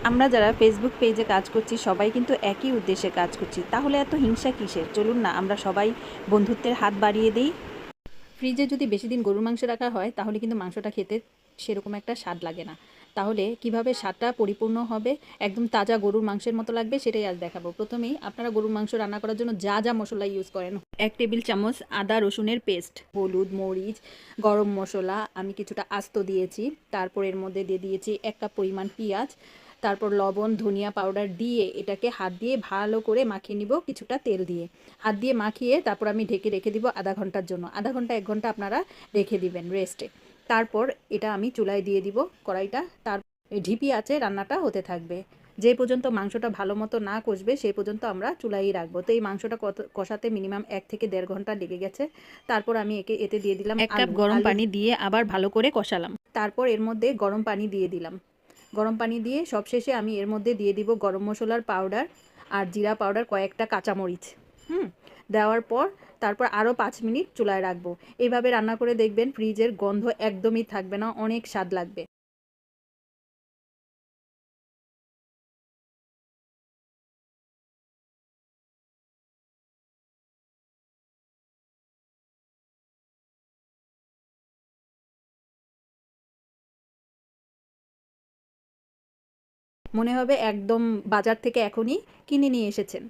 আমরা যারা ফেসবুক পেজে কাজ করছি সবাই কিন্তু একই উদ্দেশ্যে কাজ করছি, তাহলে এত হিংসা কিসের? চলুন না আমরা সবাই বন্ধুত্বের হাত বাড়িয়ে দিই। ফ্রিজে যদি বেশি দিন গরুর মাংস রাখা হয় তাহলে কিন্তু মাংসটা খেতে সেরকম একটা স্বাদ লাগে না। তাহলে কিভাবে স্বাদটা পরিপূর্ণ হবে, একদম তাজা গরুর মাংসের মতো লাগবে, সেটাই আজ দেখাবো। প্রথমেই আপনারা গরুর মাংস রান্না করার জন্য যা যা মশলা ইউজ করেন, 1 টেবিল চামচ আদা রসুনের পেস্ট, হলুদ, মরিচ, গরম মশলা, আমি কিছুটা আস্ত দিয়েছি। তারপর এর মধ্যে দিয়ে দিয়েছি 1 কাপ পরিমাণ পেঁয়াজ, তারপর লবণ, ধনিয়া পাউডার দিয়ে এটাকে হাত দিয়ে ভালো করে মাখিয়ে নিব কিছুটা তেল দিয়ে। হাত দিয়ে মাখিয়ে তারপর আমি ঢেকে রেখে দিব আধা ঘন্টার জন্য। আধা ঘন্টা 1 ঘন্টা আপনারা রেখে দিবেন রেস্টে। তারপর এটা আমি চুলায় দিয়ে দিব কড়াইটা। তার ঢিপি আছে রান্নাটা হতে থাকবে। যে পর্যন্ত মাংসটা ভালো মতো না কষবে সেই পর্যন্ত আমরা চুলাই রাখবো। তো এই মাংসটা কষাতে মিনিমাম 1 থেকে 1.5 ঘন্টা লেগে গেছে। তারপর আমি এতে দিয়ে দিলাম 1 কাপ গরম পানি দিয়ে আবার ভালো করে কষালাম। তারপর এর মধ্যে গরম পানি দিয়ে দিলাম। গরম পানি দিয়ে সবশেষে আমি এর মধ্যে দিয়ে দিব গরম মশলার পাউডার আর জিরা পাউডার, কয়েকটা কাঁচামরিচ। দেওয়ার পর তারপর আরও 5 মিনিট চুলায় রাখবো। এইভাবে রান্না করে দেখবেন ফ্রিজের গন্ধ একদমই থাকবে না, অনেক স্বাদ লাগবে। মনে হবে একদম বাজার থেকে এখনই কিনে নিয়ে এসেছেন।